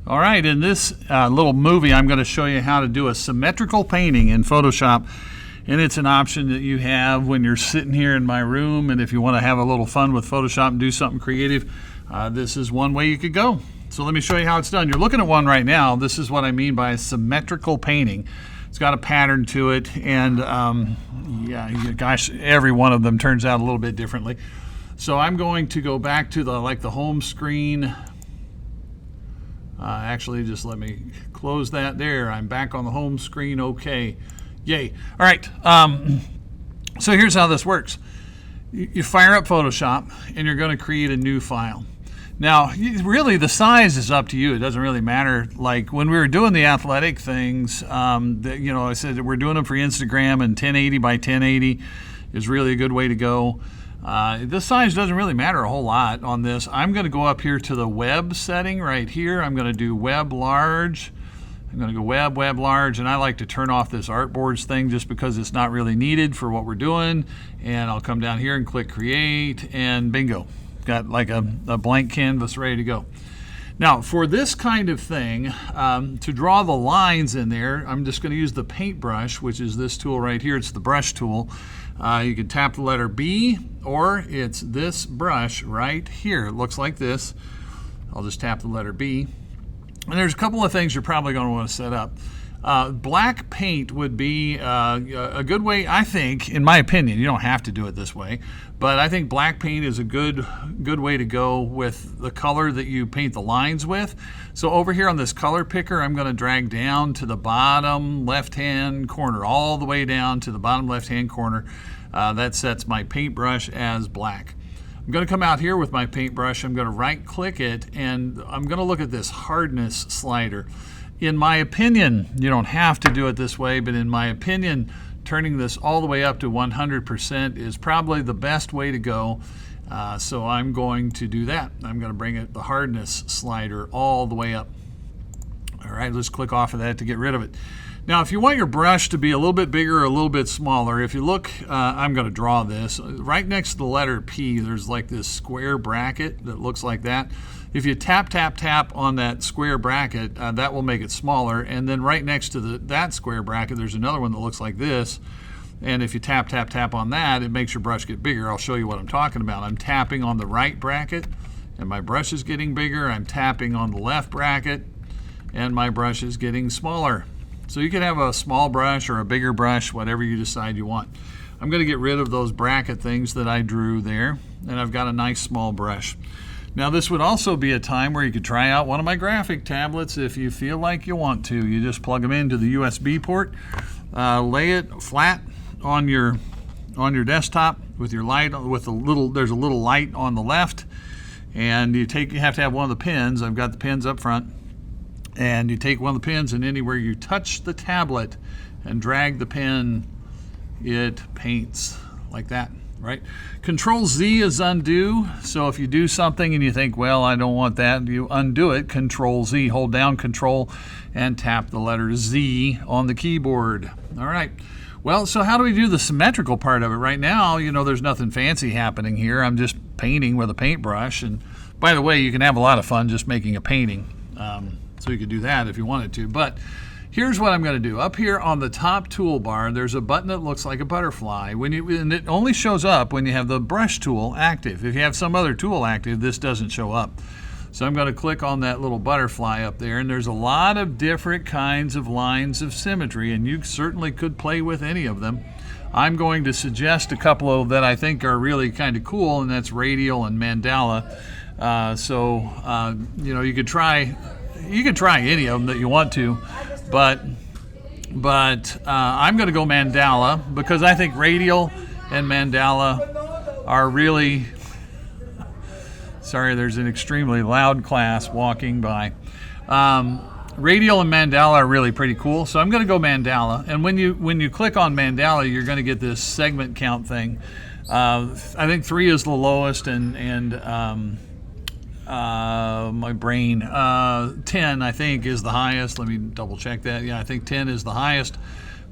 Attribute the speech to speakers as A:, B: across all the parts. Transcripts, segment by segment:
A: All right, in this little movie, I'm going to show you how to do a symmetrical painting in Photoshop. And it's an option that you have when you're sitting here in my room, and if you want to have a little fun with Photoshop and do something creative, this is one way you could go. So let me show you how it's done. You're looking at one right now. This is what I mean by a symmetrical painting. It's got a pattern to it, and yeah, gosh, every one of them turns out a little bit differently. So I'm going to go back to the home screen. Actually, just let me close that there. I'm back on the home screen. Okay. Yay. All right. So here's how this works. You fire up Photoshop, and you're going to create a new file. Now, really, the size is up to you. It doesn't really matter. Like when we were doing the athletic things, I said that we're doing them for Instagram, and 1080 by 1080 is really a good way to go. The size doesn't really matter a whole lot on this. I'm going to go up here to the web setting right here. I'm going to do web large. I'm going to go web large, and I like to turn off this artboards thing just because it's not really needed for what we're doing. And I'll come down here and click create, and bingo. Got like a blank canvas ready to go. Now for this kind of thing, to draw the lines in there, I'm just going to use the paintbrush, which is this tool right here. It's the brush tool. You can tap the letter B, or it's this brush right here. It looks like this. I'll just tap the letter B. And there's a couple of things you're probably going to want to set up. Black paint would be a good way, I think, in my opinion. You don't have to do it this way, but I think black paint is a good way to go with the color that you paint the lines with. So over here on this color picker, I'm going to drag down to the bottom left-hand corner, all the way down to the bottom left-hand corner. That sets my paintbrush as black. I'm going to come out here with my paintbrush. I'm going to right-click it, and I'm going to look at this hardness slider. In my opinion, you don't have to do it this way, but in my opinion, turning this all the way up to 100% is probably the best way to go. So I'm going to do that. I'm going to bring the hardness slider all the way up. All right, let's click off of that to get rid of it. Now, if you want your brush to be a little bit bigger or a little bit smaller, if you look, I'm going to draw this. Right next to the letter P, there's like this square bracket that looks like that. If you tap on that square bracket, that will make it smaller. And then right next to that square bracket, there's another one that looks like this. And if you tap on that, it makes your brush get bigger. I'll show you what I'm talking about. I'm tapping on the right bracket, and my brush is getting bigger. I'm tapping on the left bracket, and my brush is getting smaller. So you can have a small brush or a bigger brush, whatever you decide you want. I'm going to get rid of those bracket things that I drew there, and I've got a nice small brush. Now this would also be a time where you could try out one of my graphic tablets if you feel like you want to. You just plug them into the USB port, lay it flat on your desktop with your light, there's a little light on the left, and you have to have one of the pins. I've got the pins up front, and you take one of the pins, and anywhere you touch the tablet and drag the pen, it paints like that. Right? Control Z is undo. So if you do something and you think, well, I don't want that, you undo it. Control Z. Hold down Control and tap the letter Z on the keyboard. All right. Well, so how do we do the symmetrical part of it? Right now, there's nothing fancy happening here. I'm just painting with a paintbrush. And by the way, you can have a lot of fun just making a painting. So you could do that if you wanted to. But here's what I'm going to do. Up here on the top toolbar, there's a button that looks like a butterfly. And it only shows up when you have the brush tool active. If you have some other tool active, this doesn't show up. So I'm going to click on that little butterfly up there, and there's a lot of different kinds of lines of symmetry, and you certainly could play with any of them. I'm going to suggest a couple of that I think are really kind of cool, and that's radial and mandala. You could try any of them that you want to. But I'm going to go mandala because I think radial and mandala are really, sorry, there's an extremely loud class walking by. Radial and mandala are really pretty cool, so I'm going to go mandala. And when you click on mandala, you're going to get this segment count thing. I think 3 is the lowest, and my brain, 10 I think is the highest. Let me double check that. Yeah, I think 10 is the highest,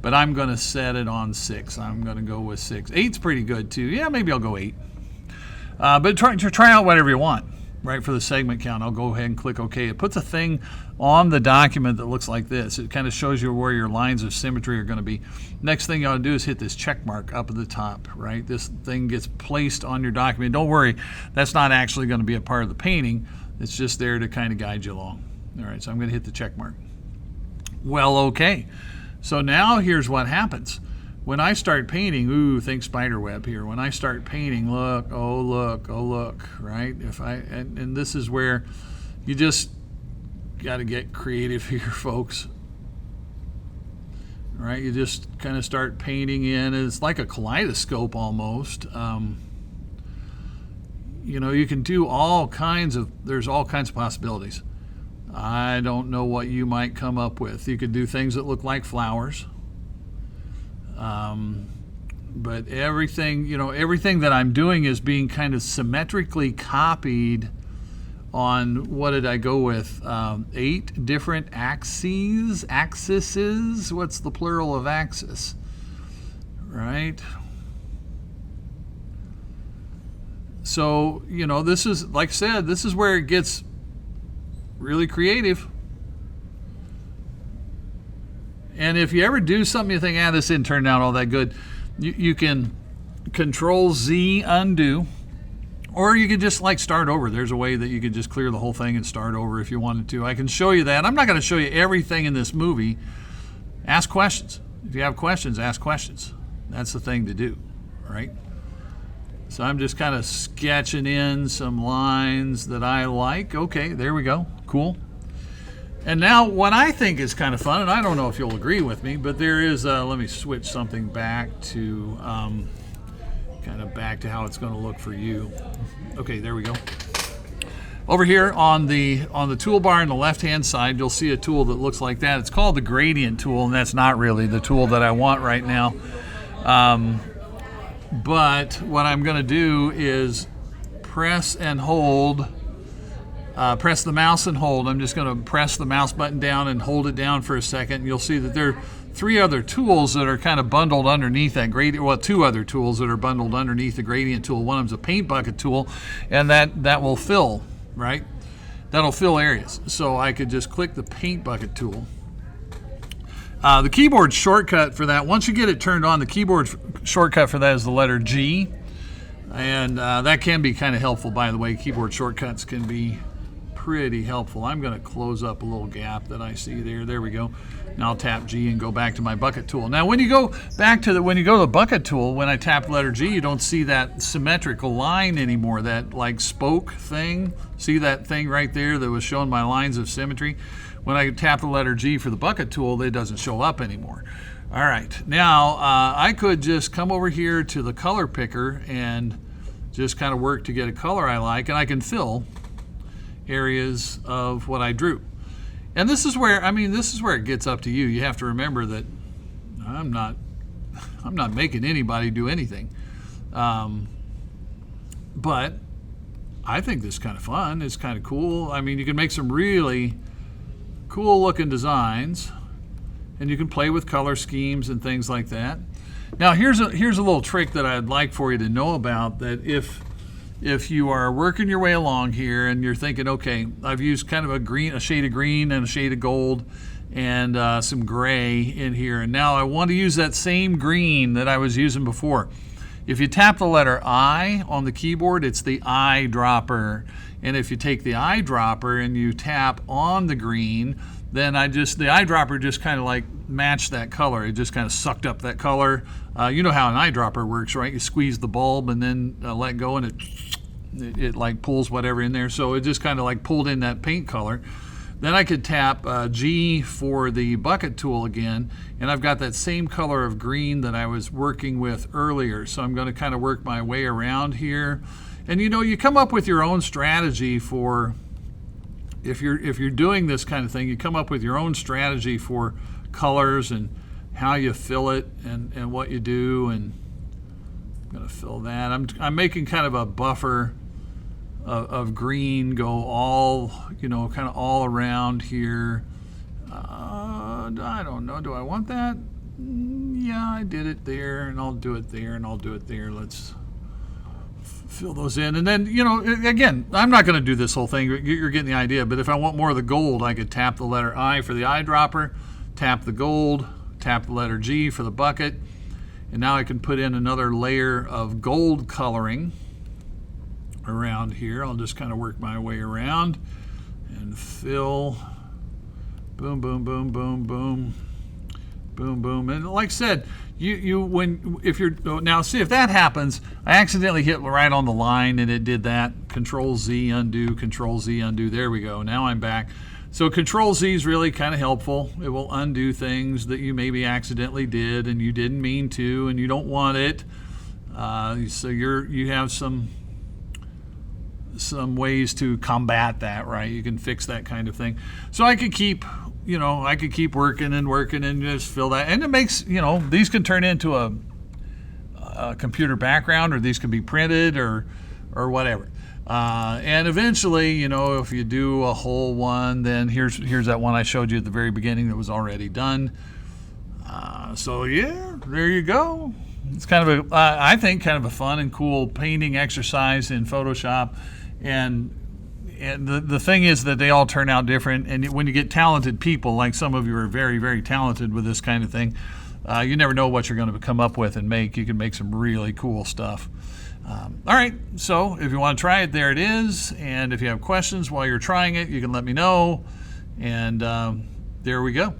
A: but I'm going to set it on 6. I'm going to go with 6. 8's pretty good too. Yeah, maybe I'll go 8. But try out whatever you want. right, for the segment count. I'll go ahead and click OK. It puts a thing on the document that looks like this. It kind of shows you where your lines of symmetry are going to be. Next thing you ought to do is hit this check mark up at the top, right? This thing gets placed on your document. Don't worry, that's not actually going to be a part of the painting. It's just there to kind of guide you along. All right, so I'm going to hit the check mark. Well, okay. So now here's what happens. When I start painting, ooh, think spider web here. When I start painting, look, oh look, right? And this is where you just got to get creative here, folks. All right, you just kind of start painting in. It's like a kaleidoscope almost. You know, you can do there's all kinds of possibilities. I don't know what you might come up with. You could do things that look like flowers. But everything that I'm doing is being kind of symmetrically copied on, what did I go with? 8 different axes. What's the plural of axis? Right? So, you know, this is, like I said, this is where it gets really creative. And if you ever do something you think, this didn't turn out all that good, you can Control-Z undo, or you could just like start over. There's a way that you could just clear the whole thing and start over if you wanted to. I can show you that. I'm not going to show you everything in this movie. Ask questions. If you have questions, ask questions. That's the thing to do, right? So I'm just kind of sketching in some lines that I like. Okay, there we go. Cool. And now what I think is kind of fun, and I don't know if you'll agree with me, but there is, let me switch something back to, kind of back to how it's going to look for you. Okay, there we go. Over here on the toolbar on the left-hand side, you'll see a tool that looks like that. It's called the gradient tool, and that's not really the tool that I want right now. But what I'm going to do is press and hold. Press the mouse and hold. I'm just going to press the mouse button down and hold it down for a second. You'll see that there are 3 other tools that are kind of bundled underneath that gradient. Well, 2 other tools that are bundled underneath the gradient tool. One of them's a paint bucket tool, and that will fill, right? That'll fill areas. So I could just click the paint bucket tool. The keyboard shortcut for that, once you get it turned on, the keyboard shortcut for that is the letter G. And that can be kind of helpful, by the way. Keyboard shortcuts can be pretty helpful. I'm going to close up a little gap that I see there. There we go. Now I'll tap G and go back to my bucket tool. Now when you go to the bucket tool, when I tap the letter G, you don't see that symmetrical line anymore, that like spoke thing. See that thing right there that was showing my lines of symmetry? When I tap the letter G for the bucket tool, it doesn't show up anymore. All right, now I could just come over here to the color picker and just kind of work to get a color I like, and I can fill areas of what I drew. And this is where it gets up to you. You have to remember that I'm not making anybody do anything. But I think this is kind of fun. It's kind of cool. I mean, you can make some really cool looking designs, and you can play with color schemes and things like that. Now here's a little trick that I'd like for you to know about, that if you are working your way along here and you're thinking, okay, I've used kind of a shade of green and a shade of gold and some gray in here, and now I want to use that same green that I was using before. If you tap the letter I on the keyboard, it's the eyedropper. And if you take the eyedropper and you tap on the green, then the eyedropper just kind of like matched that color. It just kind of sucked up that color. You know how an eyedropper works, right? You squeeze the bulb and then let go, and it like pulls whatever in there. So it just kind of like pulled in that paint color. Then I could tap G for the bucket tool again, and I've got that same color of green that I was working with earlier. So I'm going to kind of work my way around here. And you know, you come up with your own strategy for, if you're doing this kind of thing, you come up with your own strategy for colors and how you fill it and what you do. And I'm going to fill that. I'm making kind of a buffer of green go all, kind of all around here. I don't know. Do I want that? Yeah, I did it there, and I'll do it there, and I'll do it there. Let's Fill those in. And then, again, I'm not going to do this whole thing. You're getting the idea. But if I want more of the gold, I could tap the letter I for the eyedropper, tap the gold, tap the letter G for the bucket. And now I can put in another layer of gold coloring around here. I'll just kind of work my way around and fill. Boom, boom, boom, boom, boom. Boom, boom. And like I said, if you're now see if that happens, I accidentally hit right on the line and it did that. Control Z undo, Control Z undo. There we go. Now I'm back. So Control Z is really kind of helpful. It will undo things that you maybe accidentally did and you didn't mean to and you don't want it. So you have some ways to combat that, right? You can fix that kind of thing. So I could keep working and just fill that. And it makes, these can turn into a computer background, or these can be printed or whatever. And eventually, if you do a whole one, then here's that one I showed you at the very beginning that was already done. So yeah, there you go. It's kind of I think kind of a fun and cool painting exercise in Photoshop. And the thing is that they all turn out different. And when you get talented people, like some of you are very, very talented with this kind of thing, you never know what you're going to come up with and make. You can make some really cool stuff. All right, so if you want to try it, there it is. And if you have questions while you're trying it, you can let me know. And there we go.